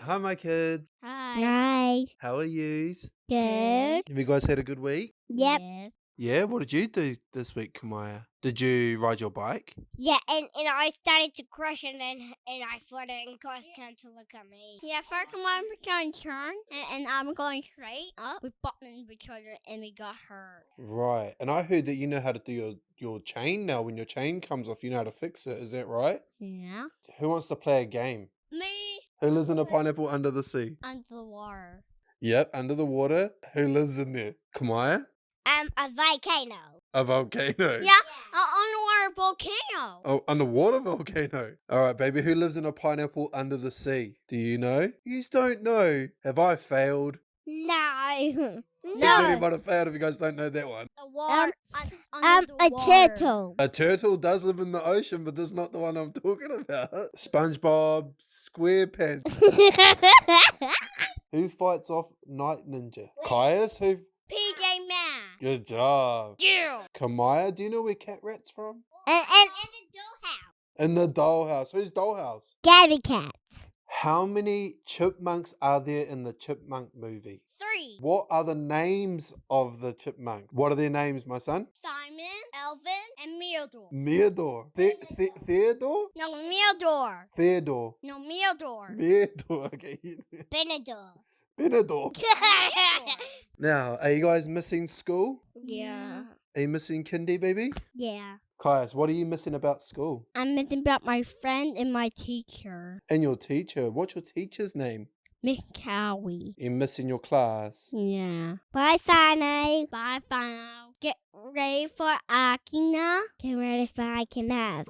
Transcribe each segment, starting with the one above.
Hi, my kids. Hi. How are yous? Good. Have you guys had a good week? Yep. Yes. Yeah, what did you do this week, Kamaya? Did you ride your bike? Yeah, and I started to crush and I flooded and guys came to look at me. Yeah, first one was going to turn and I'm going straight up. We bumped into each other and we got hurt. Right. And I heard that you know how to do your chain now. When your chain comes off, you know how to fix it. Is that right? Yeah. Who wants to play a game? Me. Who lives in a pineapple under the sea? Under the water. Yep, under the water. Who lives in there? Kamaya? A volcano. A volcano. Yeah, an underwater volcano. Oh, underwater volcano. All right, baby. Who lives in a pineapple under the sea? Do you know? You don't know. Have I failed? No. Daddy might have failed if you guys don't know that one. The water. Under the water. turtle. A turtle does live in the ocean, but that's not the one I'm talking about. SpongeBob SquarePants. Who fights off Night Ninja? Caius? Who? PJ Masks. Good job. Yeah. Kamaya, do you know where Cat Rat's from? And the dollhouse. In the dollhouse. Who's dollhouse? Gabby Cats. How many chipmunks are there in the Chipmunk movie? 3. What are the names of the chipmunks? What are their names, my son? Simon, Elvin, and Mealdor. Meador. Theodore? No, Mealdor. Theodore. No, Mealdor. Meador. Okay. Benador. Benador. Now, are you guys missing school? Yeah. Are you missing kindy, baby? Yeah. Caius, what are you missing about school? I'm missing about my friend and my teacher, And your teacher. What's your teacher's name? Miss Cowie. You're missing your class. Yeah. Bye, Fanny. Bye, Fanny. Get ready for Akina. Get ready for Akina.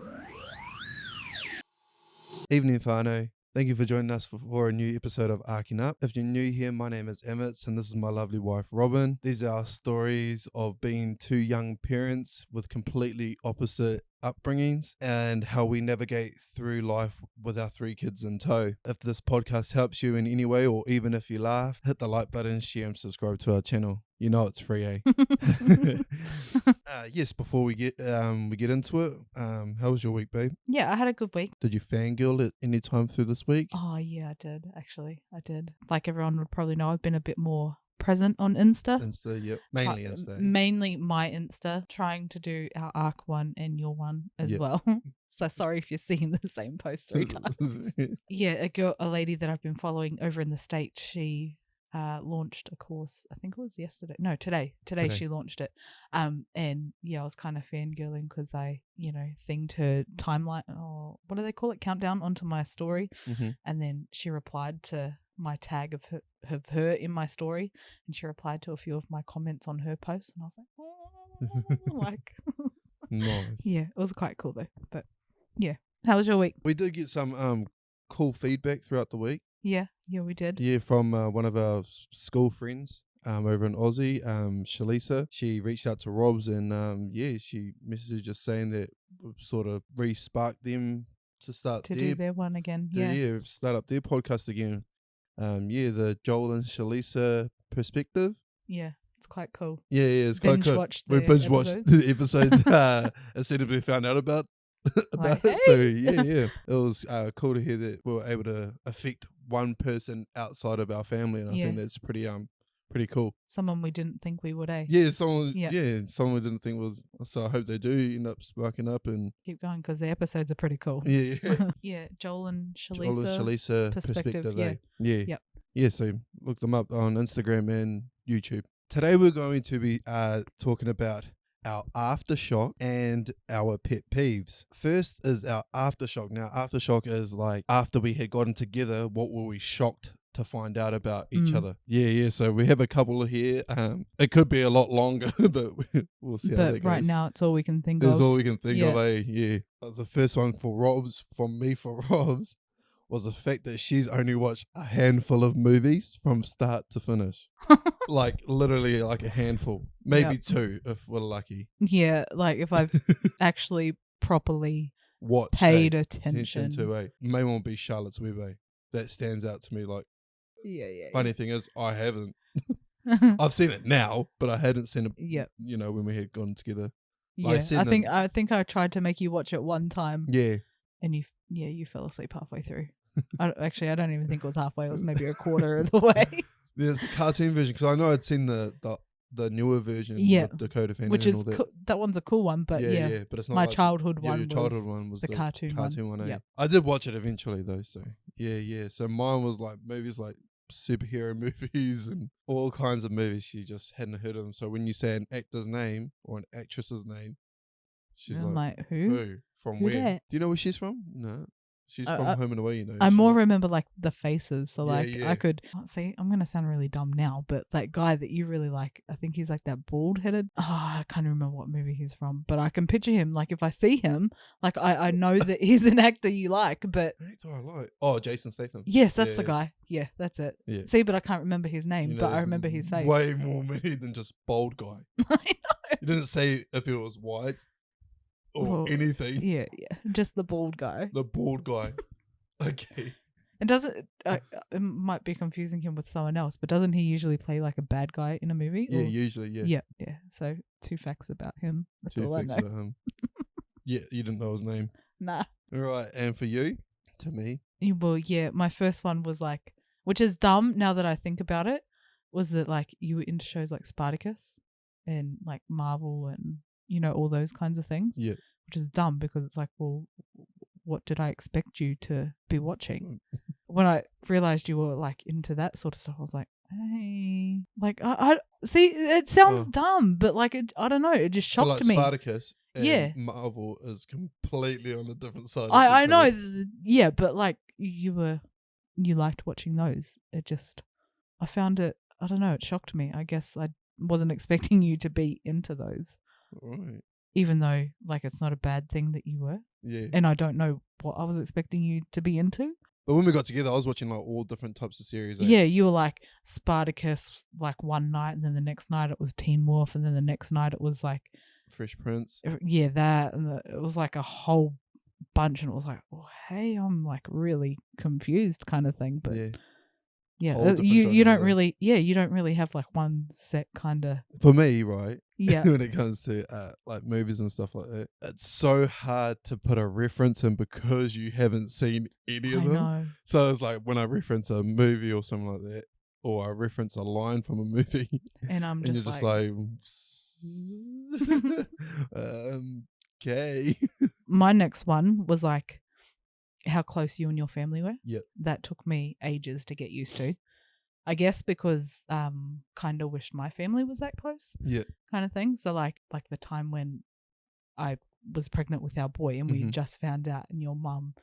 Evening, Fano. Thank you for joining us for a new episode of ARKK-ing Up. If you're new here, my name is Emmett, and this is my lovely wife, Robin. These are our stories of being two young parents with completely opposite upbringings and how we navigate through life with our 3 kids in tow. If this podcast helps you in any way, or even if you laugh, hit the like button, share and subscribe to our channel. You know it's free, eh? Yes, before we get into it, how was your week, babe? Yeah, I had a good week. Did you fangirl at any time through this week? Oh, yeah, I did, actually. I did. Like everyone would probably know, I've been a bit more present on Insta. Insta, yep. Mainly Insta. Mainly my Insta, trying to do our ARK one and your one as well. So sorry if you're seeing the same post 3 times. Yeah, a lady that I've been following over in the States, she launched a course. I think it was yesterday. No, today. Today she launched it. And yeah, I was kind of fangirling because I, thinged her timeline, or what do they call it? Countdown onto my story. Mm-hmm. And then she replied to my tag of her in my story, and she replied to a few of my comments on her post, and I was like, oh, like, Nice. yeah, it was quite cool though. But yeah, how was your week? We did get some cool feedback throughout the week. Yeah, we did. Yeah, from one of our school friends over in Aussie, Shalisa. She reached out to Rob's and she messaged us saying that we've sort of re-sparked them to do their one again. Start up their podcast again. The Joel and Shalisa perspective. Yeah, it's quite cool. Yeah, it's quite cool. We binge watched the episodes as soon as we found out about Like, it. So it was cool to hear that we were able to affect one person outside of our family, and I think that's pretty cool. Someone we didn't think we would, eh? Yeah, someone we didn't think was. So I hope they do end up sparking up and keep going, because the episodes are pretty cool. Yeah. Yeah, Joel and Shalisa. Perspective. Yeah. Yep. Yeah, so look them up on Instagram and YouTube. Today we're going to be talking about our Aftershock and our pet peeves. First is our Aftershock. Now, Aftershock is like after we had gotten together, what were we shocked to find out about each other? Yeah. So we have a couple here. It could be a lot longer, but we'll see how that goes. But right now, it's all we can think of. It's all we can think of, eh? Yeah. The first one for Rob's, was the fact that she's only watched a handful of movies from start to finish. Like, literally, like a handful. Maybe 2, if we're lucky. Yeah, like if I've actually properly paid attention to, eh? May won't be Charlotte's Web, eh? That stands out to me, like. Yeah. Funny thing is, I haven't. I've seen it now, but I hadn't seen it, when we had gone together. Like I think I tried to make you watch it one time. Yeah. And you fell asleep halfway through. Actually, I don't even think it was halfway. It was maybe a quarter of the way. There's the cartoon version because I know I'd seen the newer version with Dakota Fanning which and is all that. that one's a cool one, but yeah, but it's not my like childhood one your was childhood one was the cartoon one. eh? Yep. I did watch it eventually though, so yeah. So mine was like movies like superhero movies and all kinds of movies. She just hadn't heard of them. So when you say an actor's name or an actress's name, she's I'm like, like, who? From Who where? that? Do you know where she's from? No. She's from Home and Away, you know. I She's more like, remember like the faces. So Yeah, like yeah. I could see. I'm gonna sound really dumb now, but that guy that you really like, I think he's like that bald headed. Oh, I can't remember what movie he's from, but I can picture him. Like if I see him, like I know that he's an actor you like. But actor I like. Oh, Jason Statham. yes, that's the Yeah. guy. Yeah, that's it. Yeah. See, but I can't remember his name, You know, but I there's remember his face. Way more many than just bald guy. I know. You didn't say if it was white or Well, anything. Yeah, just the bald guy. The bald guy. Okay. And doesn't it might be confusing him with someone else, but doesn't he usually play like a bad guy in a movie? Yeah, Or- usually, yeah. Yeah. So 2 facts about him. That's Two all I facts know. about him. Yeah, you didn't know his name. Nah. Right, and for you, to me, Well, yeah, my first one was like, which is dumb now that I think about it, was that like you were into shows like Spartacus and like Marvel and, you know, all those kinds of things. Yeah. Which is dumb because it's like, well, what did I expect you to be watching? When I realized you were like into that sort of stuff, I was like, hey, like I see, it sounds dumb, but like I don't know, it just so shocked like me. Spartacus and Yeah. Marvel is completely on a different side. I of know, each other. yeah, but like you liked watching those. It just, I found it, I don't know, it shocked me. I guess I wasn't expecting you to be into those. Right. Even though like it's not a bad thing that you were. Yeah. And I don't know what I was expecting you to be into. But when we got together, I was watching like all different types of series. Yeah, you were like Spartacus like one night, and then the next night it was Teen Wolf, and then the next night it was like Fresh Prince. Yeah, that, and it was like a whole bunch, and it was like, oh, hey, I'm like really confused, kind of thing. But Whole different you genre, don't yeah. really, you don't really have like one set kind of. For me, right? Yeah. When it comes to like movies and stuff like that, it's so hard to put a reference in because you haven't seen any of I them. know. So it's like when I reference a movie or something like that, or I reference a line from a movie, And I'm and just you're just like okay. My next one was like how close you and your family were. Yep. That took me ages to get used to. I guess because kind of wished my family was that close. Yeah. Kind of thing. So like the time when I was pregnant with our boy and we just found out, and your mum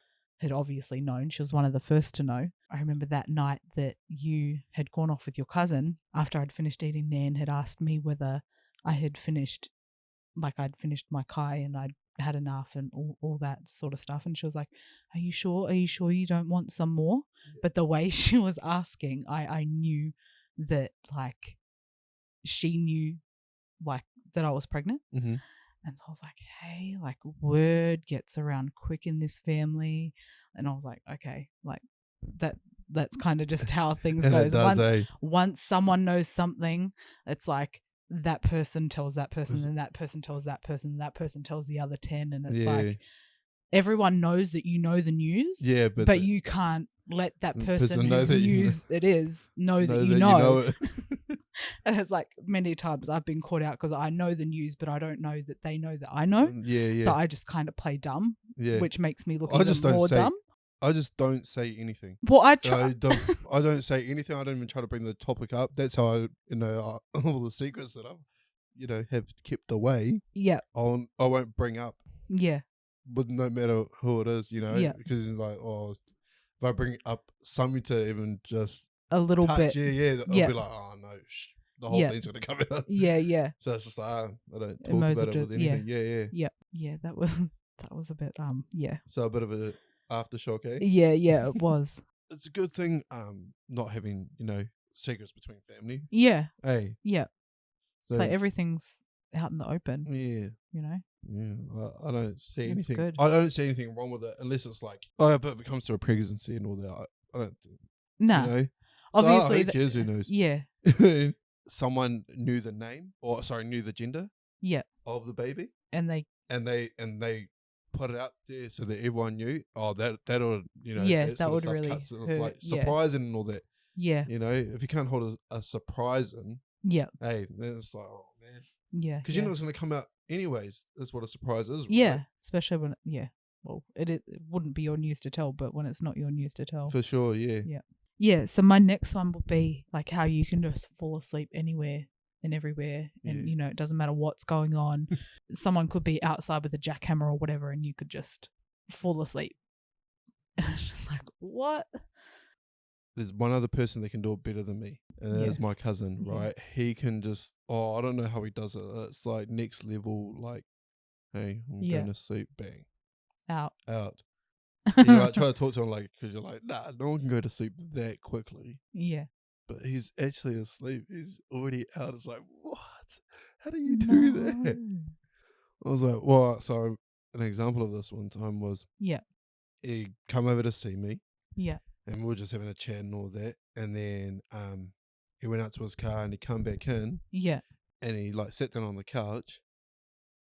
had obviously known. She was one of the first to know. I remember that night that you had gone off with your cousin after I'd finished eating. Nan had asked me whether I had finished, like I'd finished my kai and I'd had enough and all that sort of stuff. And she was like, are you sure? Are you sure you don't want some more? But the way she was asking, I knew that like she knew like that I was pregnant. Mm-hmm. And so I was like, hey, like word gets around quick in this family. And I was like, okay, like that's kind of just how things goes. Once someone knows something, it's like that person tells that person, and that person tells that person, and that person tells the other 10. And it's like everyone knows that you know the news. Yeah, but you can't let that person whose news it is know that you know. know it. And it's like many times I've been caught out because I know the news, but I don't know that they know that I know. Yeah. So I just kind of play dumb, which makes me look I even just don't more say, dumb. I just don't say anything. Well, I try. I don't say anything. I don't even try to bring the topic up. That's how I, all the secrets that I, have kept away. Yeah. I won't bring up. Yeah. But no matter who it is, Yeah. because it's like, if I bring up something to even just a little touch, bit, I'll be like, oh no, the whole thing's gonna come out. Yeah. So it's just like I don't talk about it with anything. Yeah. That was a bit yeah. So a bit of a aftershock, eh? Yeah, it was. It's a good thing not having, secrets between family. Yeah. Hey. Yeah. So, it's like everything's out in the open. Yeah. Yeah. I don't see anything. Good. I don't see anything wrong with it unless it's like, if it comes to a pregnancy and all that, I don't think. Nah. Obviously. Who cares? Who knows? Yeah. Someone knew the name, knew the gender. Yeah. Of the baby. And they put it out there so that everyone knew. Oh, that'll Yeah, that that sort of would stuff really cuts it. It's hurt. like Yeah. surprising and all that. Yeah. If you can't hold a surprise in, Yeah. hey, then it's like, oh man, Yeah. because you know it's going to come out anyways. That's what a surprise is, right? Yeah, especially when well, it wouldn't be your news to tell, but when it's not your news to tell. For sure, yeah. Yeah, so my next one would be like how you can just fall asleep anywhere and everywhere, and it doesn't matter what's going on. Someone could be outside with a jackhammer or whatever, and you could just fall asleep. And it's just like, what? There's one other person that can do it better than me, and that is my cousin, right? He can just, I don't know how he does it. It's like next level, like, hey, I'm going to sleep, bang. Out. You like try to talk to him like, because you're like, nah, no one can go to sleep that quickly. Yeah. But he's actually asleep. He's already out. It's like, what? How do you do that? I was like, well, so an example of this one time was, he come over to see me. Yeah. And we were just having a chat and all that. And then he went out to his car and he come back in. Yeah. And he like sat down on the couch.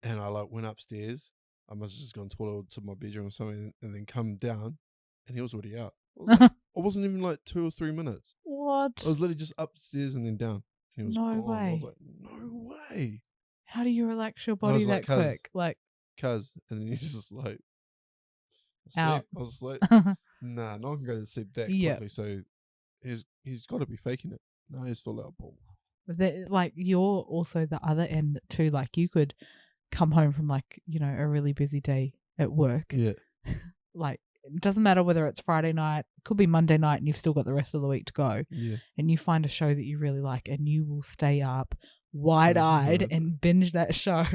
And I like went upstairs. I must have just gone to my bedroom or something, and then come down, and he was already out. I wasn't even like 2 or 3 minutes. What? I was literally just upstairs and then down. He was gone. way. I was like, no way. How do you relax your body that quick? Like, cuz, and then he's just like, out. I was like, nah, no one can go to sleep that Yeah. quickly. So he's got to be faking it. No, he's still out. Like, you're also the other end too. Like, you could come home from like, a really busy day at work. Yeah. Like, it doesn't matter whether it's Friday night, it could be Monday night, and you've still got the rest of the week to go. Yeah. And you find a show that you really like, and you will stay up wide-eyed and binge that show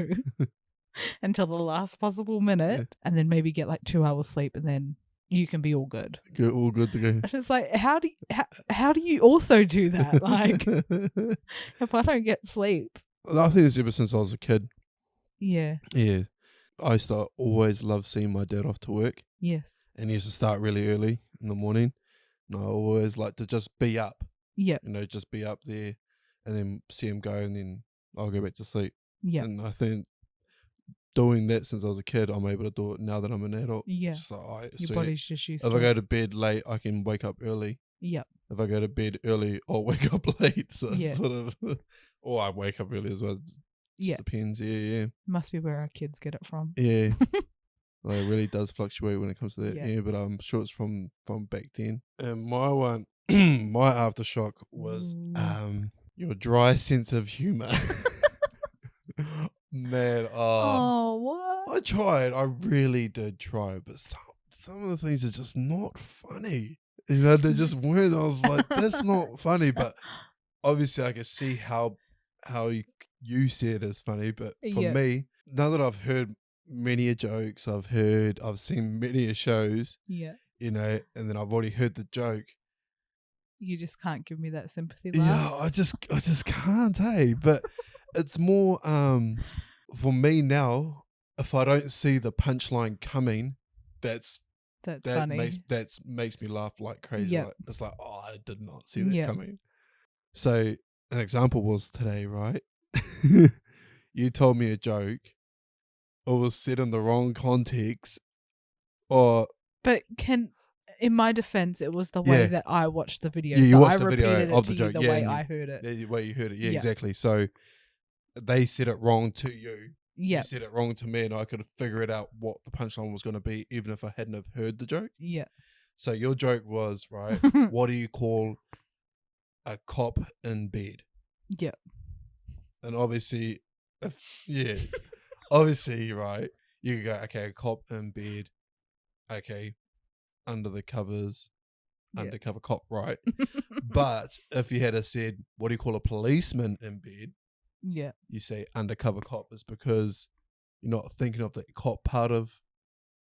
until the last possible minute, and then maybe get like 2 hours sleep, and then you can be all good. All good to go. And it's like, how do you also do that? Like, if I don't get sleep. I think it's ever since I was a kid. Yeah. Yeah. I used to always love seeing my dad off to work. Yes. And he used to start really early in the morning. And I always like to just be up. Yeah. Just be up there and then see him go, and then I'll go back to sleep. Yeah. And I think doing that since I was a kid, I'm able to do it now that I'm an adult. Yeah. Just like, your body's just used if to I go to bed late, I can wake up early. Yeah. If I go to bed early, I'll wake up late. So Yeah. it's sort of, or I wake up early as well. Just depends. Yeah. Must be where our kids get it from. Yeah. Like, it really does fluctuate when it comes to that. Yeah. But I'm sure it's from back then. And my one, my aftershock was your dry sense of humor. Man, what? I tried. I really did try, but some of the things are just not funny. They just weren't. I was like, that's not funny. But obviously, I can see how you see it as funny. But for me, now that I've heard many a jokes, I've seen many a shows. Yeah. And then I've already heard the joke. You just can't give me that sympathy laugh. Yeah, I just can't, hey. But it's more for me now, if I don't see the punchline coming, that funny. Makes me laugh like crazy. Yep. Like, it's like, oh, I did not see that coming. So an example was today, right? You told me a joke. It was said in the wrong context. But in my defense, it was the way that I watched the video. Yeah, you so watched I the repeated video of the it joke. the way I heard it. The way you heard it. Yeah, exactly. So they said it wrong to you. Yeah. You said it wrong to me, and I could figure it out what the punchline was going to be, even if I hadn't have heard the joke. Yeah. So your joke was, right, what do you call a cop in bed? Yeah. And obviously, obviously, right, you could go, okay, a cop in bed, okay, under the covers, undercover cop, right? But if you had said, what do you call a policeman in bed? Yeah. You say undercover cop is because you're not thinking of the cop part of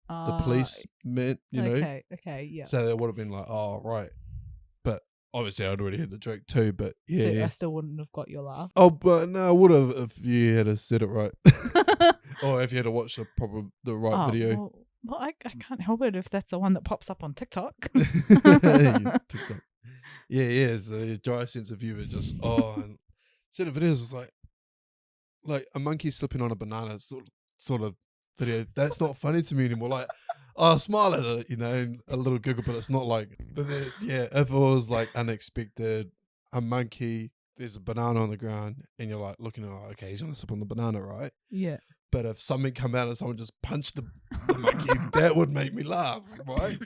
the policeman, know? Okay, yeah. So that would have been like, oh, right. But obviously I'd already heard the joke too, but So I still wouldn't have got your laugh. Oh, but no, I would have if you had said it right. Or if you had to watch the right video. Well, I can't help it if that's the one that pops up on TikTok. TikTok. Yeah. The dry sense of humor just, and instead of it is like a monkey slipping on a banana sort of video. That's not funny to me anymore. Like, I'll smile at it, and a little giggle, but it's not like. But then, if it was like unexpected, a monkey, there's a banana on the ground, and you're like looking at, okay, he's gonna sip on the banana, right? Yeah. But if something come out and someone just punched the monkey, that would make me laugh, right?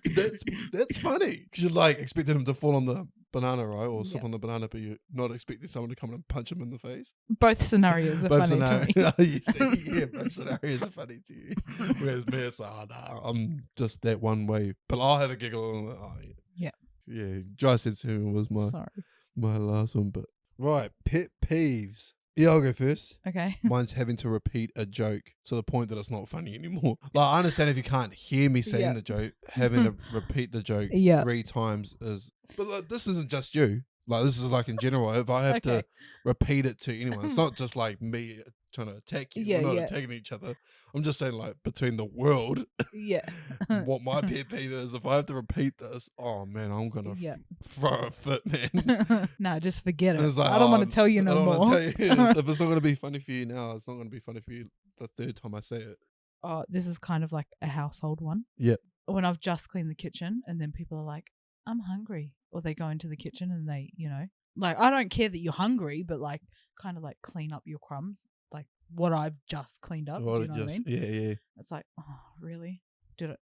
That's funny because you're like expecting him to fall on the banana, right, or sip on the banana, but you're not expecting someone to come and punch him in the face. Both scenarios are funny to me. Both scenarios are funny to you. Whereas me, it's like, I'm just that one way. But I'll have a giggle. And dry sense of humor was my last one. But right, pet peeves. Yeah, I'll go first. Okay. Mine's having to repeat a joke to the point that it's not funny anymore. Like, I understand if you can't hear me saying the joke, having to repeat the joke 3 times is... But like, this isn't just you. Like, this is like in general. If I have to repeat it to anyone, it's not just like me trying to attack you. We're not attacking each other. I'm just saying, like, between the world, what my pet peeve is, if I have to repeat this, oh man, I'm gonna throw a fit, man. No, just forget it. Like, I don't want to tell you no more. Tell you, if it's not gonna be funny for you now, it's not gonna be funny for you the 3rd time I say it. Oh, this is kind of like a household one. Yep. When I've just cleaned the kitchen and then people are like, I'm hungry. Or they go into the kitchen and they, like, I don't care that you're hungry, but like kind of like clean up your crumbs, like what I've just cleaned up. Do you know what I mean? Yeah. It's like, oh, really?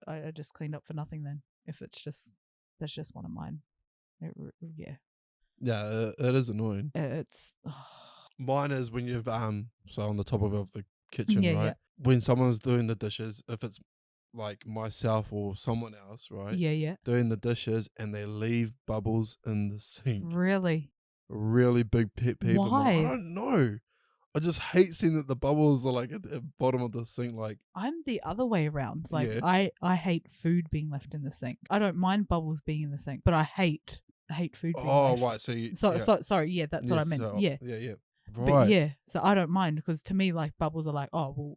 I just cleaned up for nothing then? If that's just one of mine. Yeah, it is annoying. It's mine is when you've so on the top of the kitchen, right? Yeah. When someone's doing the dishes, if it's like myself or someone else, right? Yeah. Doing the dishes and they leave bubbles in the sink. Really? Really big pet peeve. Why? I don't know. I just hate seeing that the bubbles are like at the bottom of the sink. Like, I'm the other way around. Like, I hate food being left in the sink. I don't mind bubbles being in the sink, but I hate food being left. Oh, right. So you... sorry. Yeah, that's what I meant. Yeah. Right. But so I don't mind because to me, like, bubbles are like, oh, well,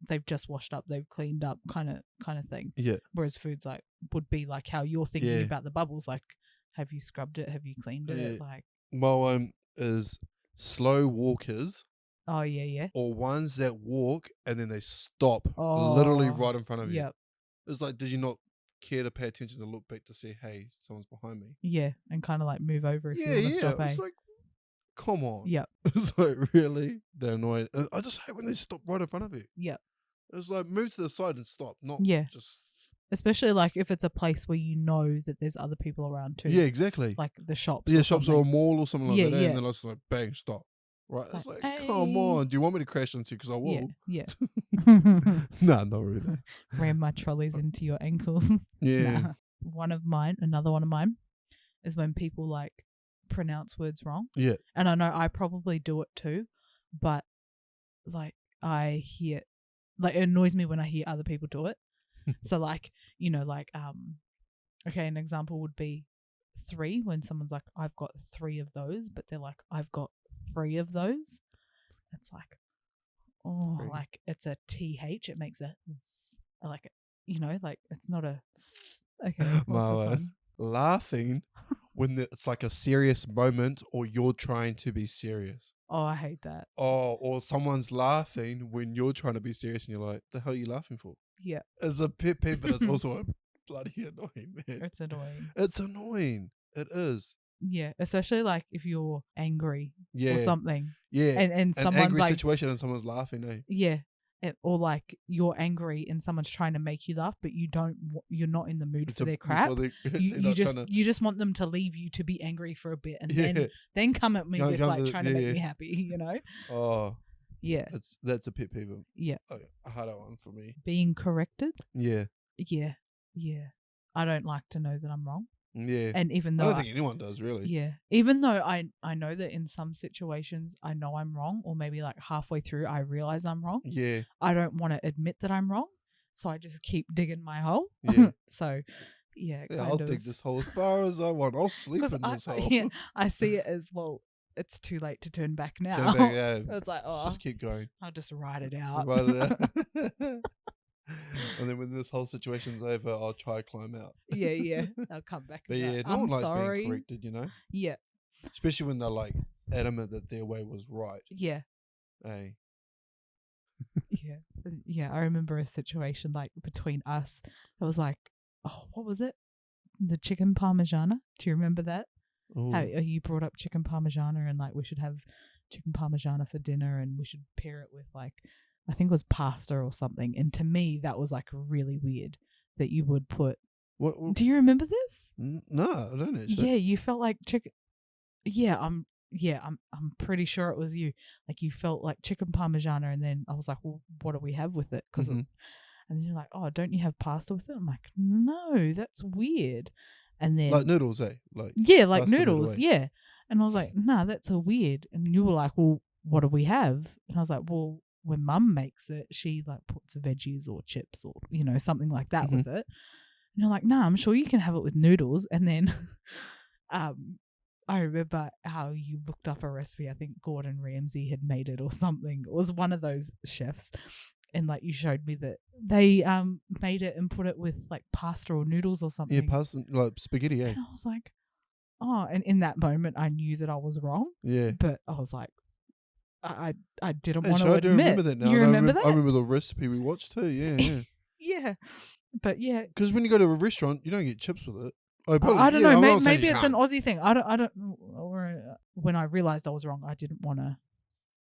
they've just washed up, they've cleaned up kind of thing. Yeah. Whereas food's like, would be like how you're thinking about the bubbles. Like, have you scrubbed it? Have you cleaned it? Like, my one is slow walkers. Oh, yeah. Or ones that walk and then they stop literally right in front of you. Yep. It's like, did you not care to pay attention to look back to see, hey, someone's behind me? Yeah, and kind of like move over if you want to stop. It's like, come on. Yep. It's like, really? They're annoying. I just hate when they stop right in front of you. Yep. It's like, move to the side and stop, not just... Especially like if it's a place where you know that there's other people around too. Yeah, exactly. Like the shops. Yeah, shops or a mall or something like that. And then I was like, bang, stop. Right? It's like, hey. Come on. Do you want me to crash into you? Because I will. Yeah. Nah, not really. Ram my trolleys into your ankles. Yeah. Nah. Another one of mine is when people like pronounce words wrong. Yeah. And I know I probably do it too, but like I hear, like it annoys me when I hear other people do it. So like, okay, an example would be 3 when someone's like, I've got 3 of those, but they're like, I've got 3 of those. It's like, oh, three. Like it's a TH. It makes a, like, like it's not a, okay. Laughing when it's like a serious moment or you're trying to be serious. Oh, I hate that. Oh, or someone's laughing when you're trying to be serious and you're like, the hell are you laughing for? Yeah. It's a pet peeve, but it's also a bloody annoying, man. It's annoying. It's annoying. It is. Yeah, especially like if you're angry or something. Yeah. And someone's an angry like, situation and someone's laughing, eh? Yeah. Or like you're angry and someone's trying to make you laugh, but you're not in the mood for their crap. You just want them to leave you to be angry for a bit and then come at me with like trying to make me happy, Oh. Yeah. That's a pet peeve. Yeah. Okay, a harder one for me. Being corrected? Yeah. Yeah. I don't like to know that I'm wrong. Yeah. And even though I don't think anyone does, really. Yeah. Even though I know that in some situations I know I'm wrong, or maybe like halfway through I realize I'm wrong. Yeah. I don't want to admit that I'm wrong. So I just keep digging my hole. Yeah. So yeah, I'll dig this hole as far as I want. I'll sleep in this hole. Yeah, I see it as, well, it's too late to turn back now. Turn back, yeah. It's like, just keep going. I'll just ride it out. And then when this whole situation's over, I'll try to climb out. Yeah. I'll come back. But yeah, no one likes being corrected, Yeah. Especially when they're like adamant that their way was right. Yeah. Hey. Yeah, I remember a situation like between us. It was like, oh, what was it? The chicken parmigiana. Do you remember that? Ooh. How you brought up chicken parmigiana and like we should have chicken parmigiana for dinner and we should pair it with like, I think it was pasta or something. And to me, that was like really weird that you would put. What? Do you remember this? No, I don't actually. Yeah, you felt like chicken. Yeah, I'm pretty sure it was you. Like you felt like chicken parmigiana, and then I was like, well, what do we have with it? Because and then you're like, oh, don't you have pasta with it? I'm like, no, that's weird. And then like noodles, eh? like pasta noodles, noodle, eh? yeah. And I was like, nah, that's so weird. And you were like, well, what do we have? And I was like, well, when Mum makes it, she like puts veggies or chips or something like that with it. And you're like, nah, I'm sure you can have it with noodles. And then, I remember how you looked up a recipe. I think Gordon Ramsay had made it or something. It was one of those chefs. And like you showed me that they made it and put it with like pasta or noodles or something. Yeah, pasta, like spaghetti, eh? And I was like, oh, and in that moment I knew that I was wrong. Yeah. But I was like, I didn't Hey, want to I admit. do remember that now. You remember that? I remember the recipe we watched too, yeah. Yeah. But yeah. Because when you go to a restaurant, you don't get chips with it. Oh, probably, I don't know. I'm Maybe it's an Aussie thing. I don't. Or when I realized I was wrong, I didn't want to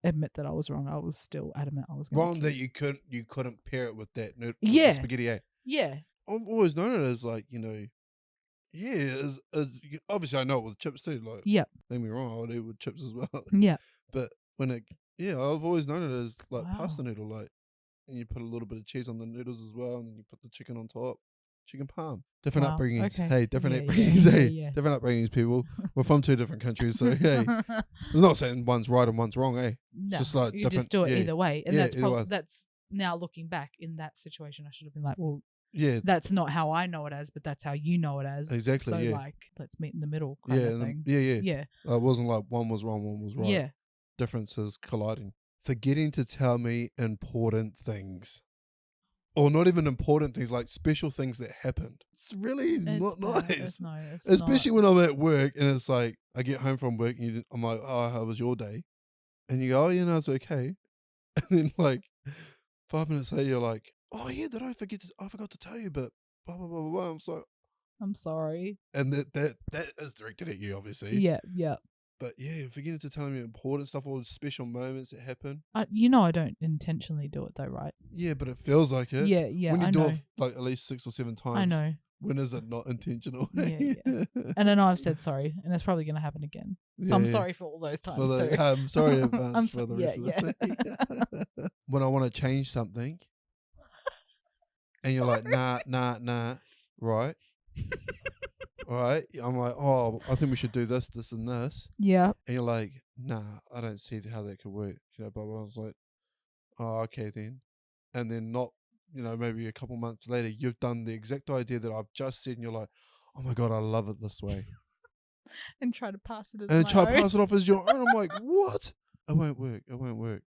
admit that I was wrong. I was still adamant I was wrong that you couldn't pair it with that Yeah. spaghetti. Eh? Yeah. I've always known it as like obviously I know it with chips too. Like, yeah. Don't get me wrong, I would eat with chips as well. Yeah. But I've always known it as like Wow. pasta noodle, like, and you put a little bit of cheese on the noodles as well, and then you put the chicken on top. Chicken palm. Different Wow, upbringings. okay. Hey, different Yeah, upbringings. yeah, Hey, yeah. different upbringings, people. We're from 2 different countries, so hey. It's not saying one's right and one's wrong, eh? No, just like you different. just do it either way, and Yeah, that's either way. that's now looking back in that situation. I should have been like, well, Yeah, that's not how I know it as, but that's how you know it as. Exactly, So yeah. like, let's meet in the middle, kind of thing. yeah. Yeah. It wasn't like one was wrong, one was right. Yeah. Differences colliding. Forgetting to tell me important things. Or not even important things, like special things that happened. It's really not nice. It's Especially when I'm at work and it's like, I get home from work and I'm like, oh, how was your day? And you go, oh, it's okay. And then like 5 minutes later, you're like, oh yeah, I forgot to tell you, but blah, blah, blah, blah, blah. I'm so, I'm sorry. and that is directed at you, obviously. Yeah, yeah. But yeah, forgetting to tell me important stuff or special moments that happen. I don't intentionally do it though, right? Yeah, but it feels like it. Yeah, yeah. When you I do know. it like at least 6 or 7 times. I know. When is it not intentional? Yeah. And I know I've said sorry, and it's probably going to happen again. So I'm sorry for all those times too. I'm sorry in advance for the rest of yeah. the day. When I want to change something, and you're like, nah, right? Right? I'm like, oh, I think we should do this, this, and this. Yeah. And you're like, nah, I don't see how that could work. But I was like, oh, okay then. And then not, maybe a couple months later, you've done the exact idea that I've just said, and you're like, oh my God, I love it this way. And try to pass it as and my try own. to pass it off as your own. I'm like, what? It won't work.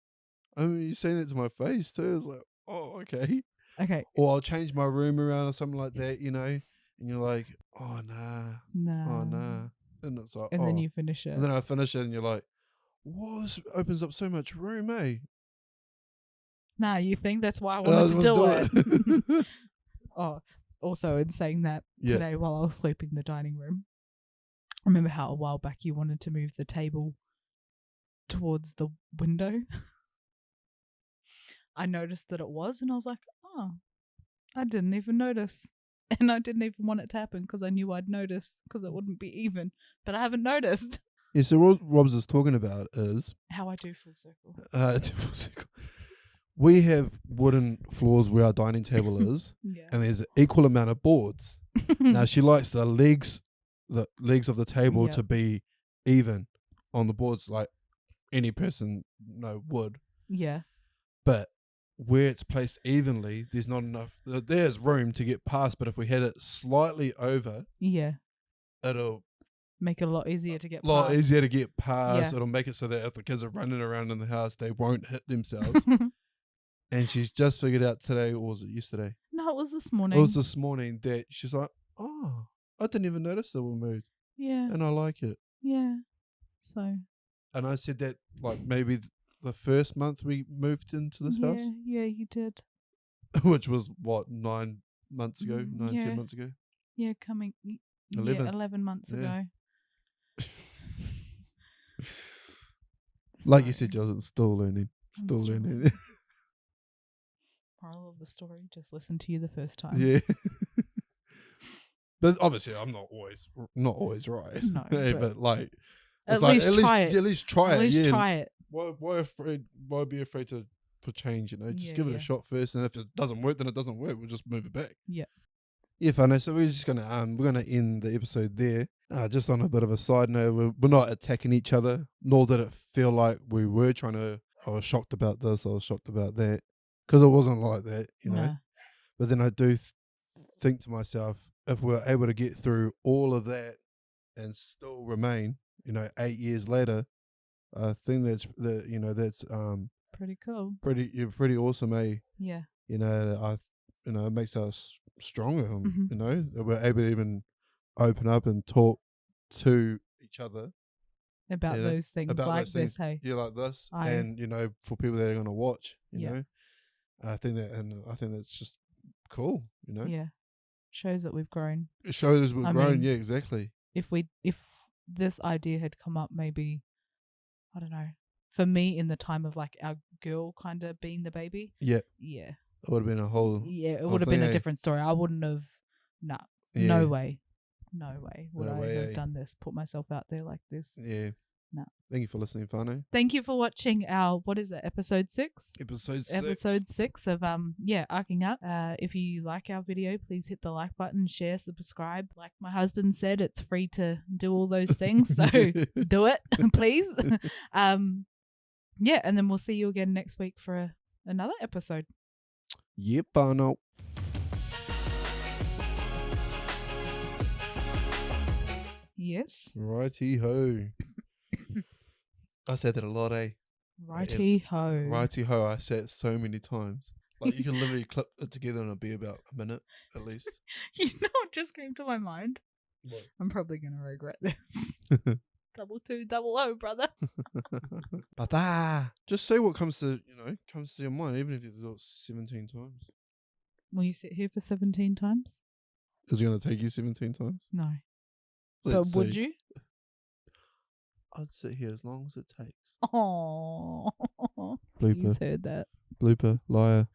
I mean, you're saying that to my face too. It's like, oh, okay. Okay. Or I'll change my room around or something like that, and you're like, oh, nah. Oh, nah. And it's like, and then you finish it. And then I finish it and you're like, whoa, this opens up so much room, eh? Nah, you think that's why I wanted to do it. Oh, also in saying that, today while I was sleeping in the dining room, I remember how a while back you wanted to move the table towards the window. I noticed that it was, and I was like, oh, I didn't even notice. And I didn't even want it to happen because I knew I'd notice because it wouldn't be even. But I haven't noticed. Yeah, so what Rob's is talking about is... how I do full circle. Full circle. We have wooden floors where our dining table is, and there's an equal amount of boards. Now, she likes the legs of the table to be even on the boards, like any person would. Yeah. But where it's placed evenly, there's not enough. There's room to get past, but if we had it slightly over, it'll make it a lot easier to get past. Easier to get past. Yeah. It'll make it so that if the kids are running around in the house, they won't hit themselves. And she's just figured out today, or was it yesterday? No, it was this morning. It was this morning that she's like, oh, I didn't even notice that we moved. Yeah. And I like it. Yeah. So. And I said that, like, maybe the first month we moved into this house, Yeah, you did. which was what 9 months ago, 10 Yeah. months ago, Yeah, 11. 11 months Yeah. ago. Like you So, said, Joseph, still learning, I'm still still learning. moral of the story: just listen to you the first time. Yeah. But obviously, I'm not always right. No, Hey, but but like, at it's like least try it. At least try At it. least Yeah. try it. Why afraid? Why be afraid for change? You know, just Yeah, give it yeah. a shot first, and if it doesn't work, then it doesn't work. We'll just move it back. Yeah. Yeah, funny. So we're gonna end the episode there. Just on a bit of a side note, we're not attacking each other, nor did it feel like we were trying to. I was shocked about this. I was shocked about that, because it wasn't like that, you know. Nah. But then I do think to myself, if we're able to get through all of that and still remain, 8 years later, I think that's Pretty cool. pretty awesome, eh? Yeah. It makes us stronger. Mhm. That we're able to even open up and talk to each other About those things about like those this, things. hey. Yeah, like this, I- and for people that are gonna watch, Yeah. I think that's just cool. Yeah. Shows that we've grown. It shows we've I grown. mean, Yeah, exactly. If this idea had come up, maybe, I don't know, for me in the time of like our girl kind of being the baby. Yeah, Yeah. it would have been a whole. Yeah, it whole would have thing, been a eh? different story. I wouldn't have. Nah. Yeah. No way. No way would No I way, have eh? done this. Put myself out there like this. Yeah. No. Thank you for listening, Fano. Thank you for watching our, what is it, episode 6? Episode 6. Episode 6 of ARKK-ing Up. If you like our video, please hit the like button, share, subscribe. Like my husband said, it's free to do all those things, so do it, please. Yeah, and then we'll see you again next week for another episode. Yep, Fano. Yes. Righty ho. I said that a lot, eh? Righty ho. Righty ho. I said it so many times. Like you can literally clip it together and it'll be about a minute at least. You know what just came to my mind? What? I'm probably gonna regret this. 2200, brother. But just say what comes to your mind, even if you do it 17 times. Will you sit here for 17 times? Is it gonna take you 17 times? No. Let's So would see. you? I'd sit here as long as it takes. Oh, Blooper. you heard that. Blooper. Liar.